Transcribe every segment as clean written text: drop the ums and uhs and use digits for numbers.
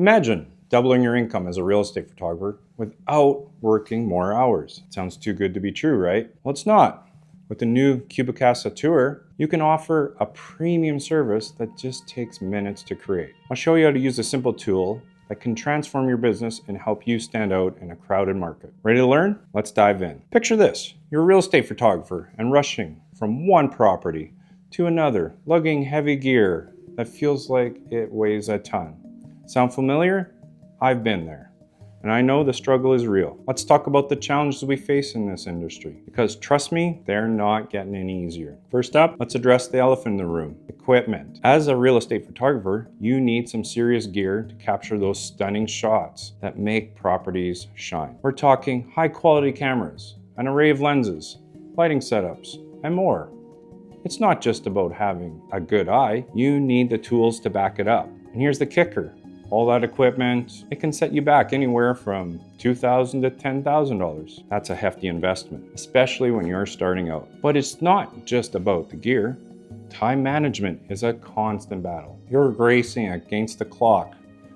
Imagine doubling your income as a real estate photographer without working more hours. Sounds too good to be true, right? Well, it's not. With the new CubiCasa Tour, you can offer a premium service that just takes minutes to create. I'll show you how to use a simple tool that can transform your business and help you stand out in a crowded market. Ready to learn? Let's dive in. Picture this. You're a real estate photographer and rushing from one property to another, lugging heavy gear that feels like it weighs a ton. Sound familiar? I've been there, and I know the struggle is real. Let's talk about the challenges we face in this industry, because trust me, they're not getting any easier. First up, let's address the elephant in the room, equipment. As a real estate photographer, you need some serious gear to capture those stunning shots that make properties shine. We're talking high quality cameras, an array of lenses, lighting setups, and more. It's not just about having a good eye, you need the tools to back it up. And here's the kicker. All that equipment, it can set you back anywhere from $2,000 to $10,000. That's a hefty investment, especially when you're starting out. But it's not just about the gear. Time management is a constant battle. You're racing against the clock,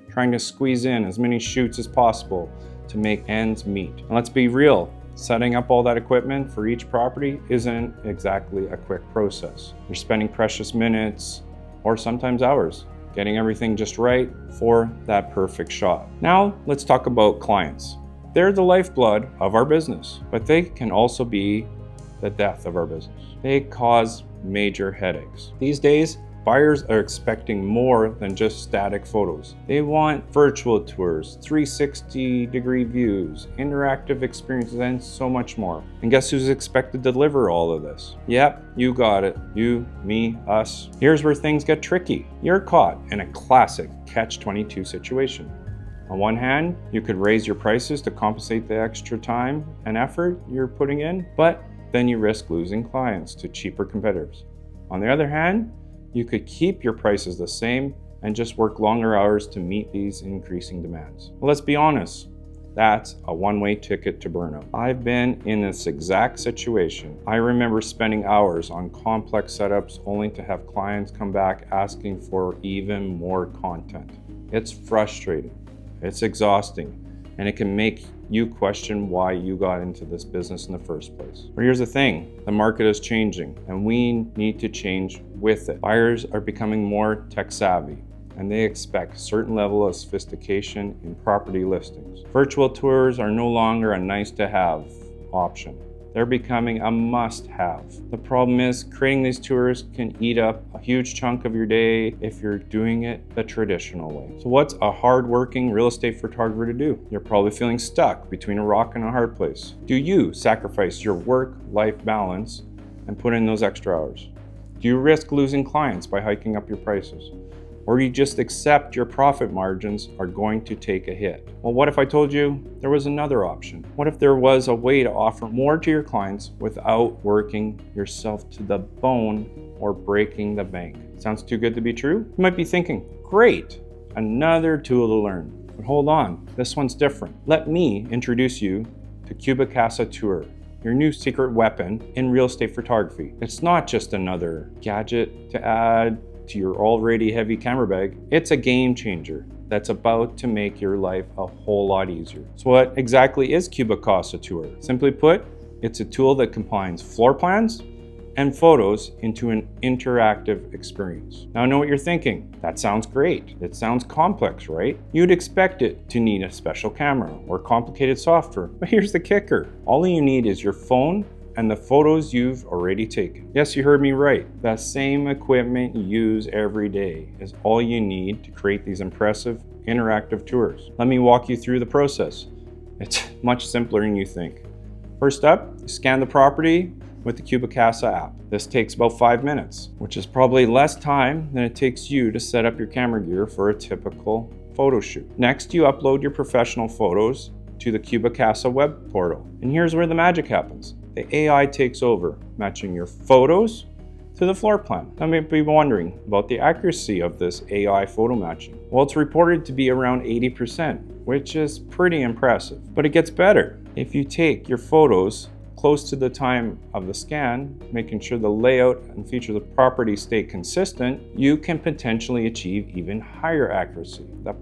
trying to squeeze in as many shoots as possible to make ends meet. And let's be real, setting up all that equipment for each property isn't exactly a quick process. You're spending precious minutes or sometimes hours getting everything just right for that perfect shot. Now, let's talk about clients. They're the lifeblood of our business, but they can also be the death of our business. They cause major headaches. These days, buyers are expecting more than just static photos. They want virtual tours, 360-degree views, interactive experiences, and so much more. And guess who's expected to deliver all of this? Yep, you got it. You, me, us. Here's where things get tricky. You're caught in a classic catch-22 situation. On one hand, you could raise your prices to compensate the extra time and effort you're putting in, but then you risk losing clients to cheaper competitors. On the other hand, you could keep your prices the same and just work longer hours to meet these increasing demands. Well, let's be honest, that's a one-way ticket to burnout. I've been in this exact situation. I remember spending hours on complex setups only to have clients come back asking for even more content. It's frustrating, it's exhausting, and it can make you question why you got into this business in the first place. But here's the thing, the market is changing and we need to change with it. Buyers are becoming more tech savvy and they expect a certain level of sophistication in property listings. Virtual tours are no longer a nice to have option. They're becoming a must-have. The problem is creating these tours can eat up a huge chunk of your day if you're doing it the traditional way. So what's a hard-working real estate photographer to do? You're probably feeling stuck between a rock and a hard place. Do you sacrifice your work-life balance and put in those extra hours? Do you risk losing clients by hiking up your prices? Or you just accept your profit margins are going to take a hit? Well, what if I told you there was another option? What if there was a way to offer more to your clients without working yourself to the bone or breaking the bank? Sounds too good to be true? You might be thinking, great, another tool to learn. But hold on, this one's different. Let me introduce you to CubiCasa Tour, your new secret weapon in real estate photography. It's not just another gadget to add to your already heavy camera bag. It's a game changer that's about to make your life a whole lot easier. So what exactly is CubiCasa Tour? Simply put, it's a tool that combines floor plans and photos into an interactive experience. Now I know what you're thinking. That sounds great. It sounds complex, right? You'd expect it to need a special camera or complicated software. But here's the kicker. All you need is your phone and the photos you've already taken. Yes, you heard me right. The same equipment you use every day is all you need to create these impressive interactive tours. Let me walk you through the process. It's much simpler than you think. First up, you scan the property with the CubiCasa app. This takes about 5 minutes, which is probably less time than it takes you to set up your camera gear for a typical photo shoot. Next, you upload your professional photos to the CubiCasa web portal. And here's where the magic happens. The AI takes over, matching your photos to the floor plan. Now, you may be wondering about the accuracy of this AI photo matching. Well, it's reported to be around 80%, which is pretty impressive. But it gets better. If you take your photos close to the time of the scan, making sure the layout and features of the property stay consistent, you can potentially achieve even higher accuracy. The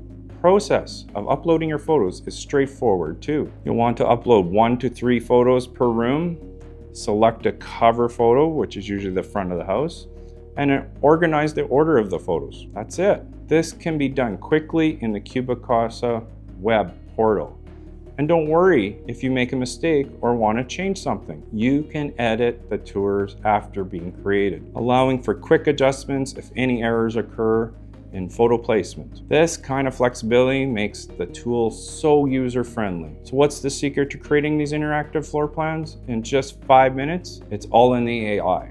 process of uploading your photos is straightforward too. You'll want to upload 1 to 3 photos per room, select a cover photo, which is usually the front of the house, and organize the order of the photos. That's it. This can be done quickly in the CubiCasa web portal. And don't worry if you make a mistake or want to change something. You can edit the tours after being created, allowing for quick adjustments if any errors occur in photo placement. This kind of flexibility makes the tool so user-friendly. So what's the secret to creating these interactive floor plans in just 5 minutes? It's all in the AI.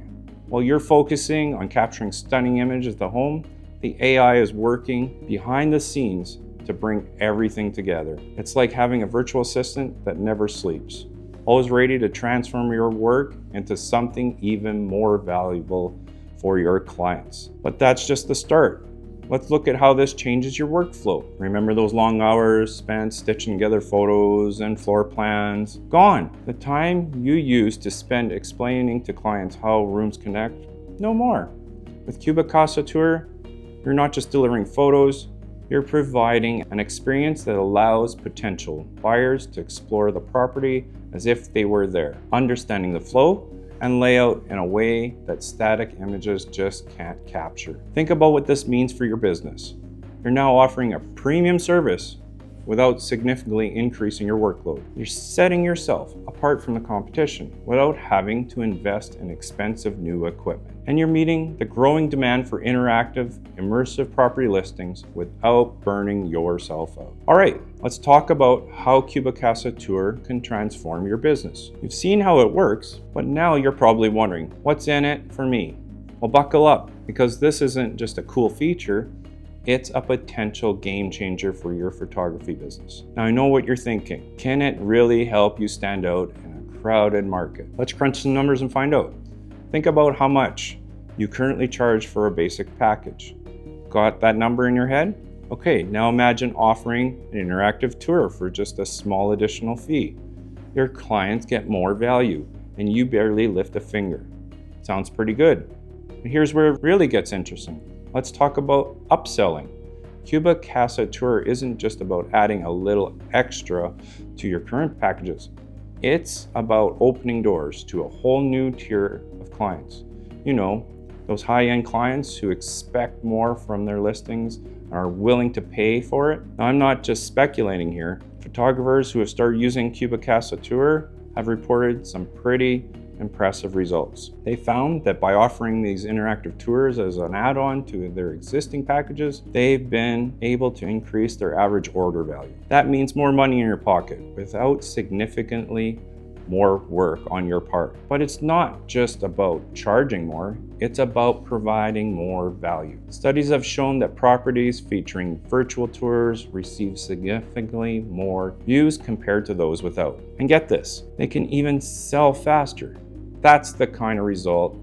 While you're focusing on capturing stunning images of the home, the AI is working behind the scenes to bring everything together. It's like having a virtual assistant that never sleeps, always ready to transform your work into something even more valuable for your clients. But that's just the start. Let's look at how this changes your workflow. Remember those long hours spent stitching together photos and floor plans? Gone. The time you used to spend explaining to clients how rooms connect? No more. With CubiCasa Tour, you're not just delivering photos, you're providing an experience that allows potential buyers to explore the property as if they were there, understanding the flow and layout in a way that static images just can't capture. Think about what this means for your business. You're now offering a premium service without significantly increasing your workload. You're setting yourself apart from the competition without having to invest in expensive new equipment. And you're meeting the growing demand for interactive, immersive property listings without burning yourself out. All right, let's talk about how CubiCasa Tour can transform your business. You've seen how it works, but now you're probably wondering, what's in it for me? Well, buckle up, because this isn't just a cool feature, it's a potential game changer for your photography business. Now I know what you're thinking. Can it really help you stand out in a crowded market? Let's crunch some numbers and find out. Think about how much you currently charge for a basic package. Got that number in your head? Okay, now imagine offering an interactive tour for just a small additional fee. Your clients get more value and you barely lift a finger. Sounds pretty good. But here's where it really gets interesting. Let's talk about upselling. CubiCasa Tour isn't just about adding a little extra to your current packages. It's about opening doors to a whole new tier of clients. You know, those high-end clients who expect more from their listings and are willing to pay for it. Now, I'm not just speculating here. Photographers who have started using CubiCasa Tour have reported some pretty impressive results. They found that by offering these interactive tours as an add-on to their existing packages, they've been able to increase their average order value. That means more money in your pocket without significantly more work on your part. But it's not just about charging more, it's about providing more value. Studies have shown that properties featuring virtual tours receive significantly more views compared to those without. And get this, they can even sell faster. That's the kind of result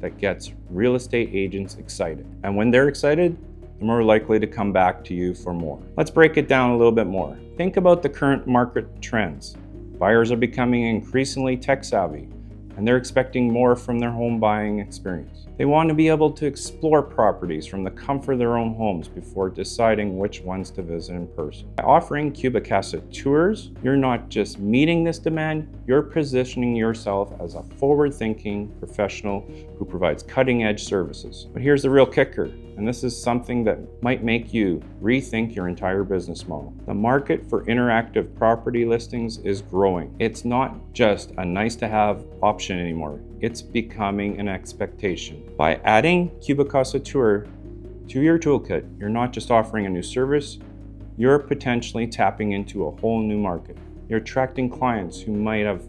that gets real estate agents excited. And when they're excited, they're more likely to come back to you for more. Let's break it down a little bit more. Think about the current market trends. Buyers are becoming increasingly tech savvy, and they're expecting more from their home buying experience. They want to be able to explore properties from the comfort of their own homes before deciding which ones to visit in person. By offering CubiCasa Tours, you're not just meeting this demand, you're positioning yourself as a forward-thinking professional who provides cutting-edge services. But here's the real kicker, and this is something that might make you rethink your entire business model. The market for interactive property listings is growing. It's not just a nice-to-have option anymore. It's becoming an expectation. By adding CubiCasa Tour to your toolkit, you're not just offering a new service, you're potentially tapping into a whole new market. You're attracting clients who might have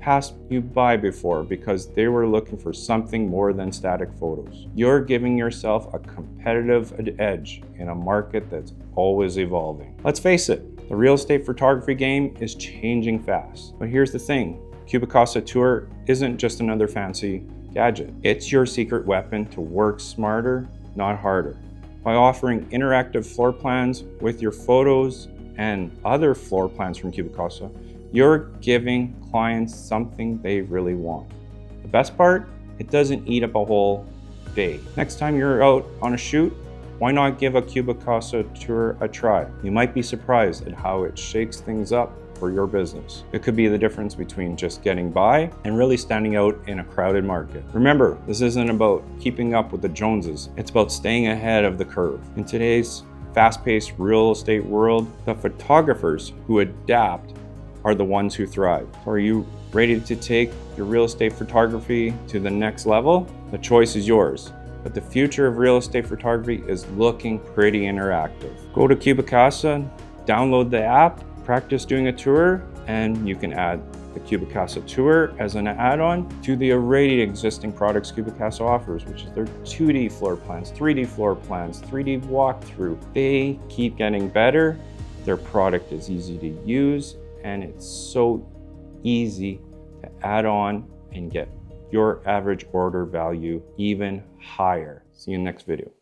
passed you by before because they were looking for something more than static photos. You're giving yourself a competitive edge in a market that's always evolving. Let's face it, the real estate photography game is changing fast. But here's the thing, CubiCasa Tour isn't just another fancy gadget. It's your secret weapon to work smarter, not harder. By offering interactive floor plans with your photos and other floor plans from CubiCasa, you're giving clients something they really want. The best part, it doesn't eat up a whole day. Next time you're out on a shoot, Why not give a CubiCasa Tour a try? You might be surprised at how it shakes things up for your business. It could be the difference between just getting by and really standing out in a crowded market. Remember, this isn't about keeping up with the Joneses. It's about staying ahead of the curve. In today's fast-paced real estate world, the photographers who adapt are the ones who thrive. So are you ready to take your real estate photography to the next level? The choice is yours. But the future of real estate photography is looking pretty interactive. Go to CubiCasa, download the app, practice doing a tour, and you can add the CubiCasa Tour as an add-on to the already existing products CubiCasa offers, which is their 2D floor plans, 3D floor plans, 3D walkthrough. They keep getting better. Their product is easy to use, and it's so easy to add on and get your average order value even higher. See you in the next video.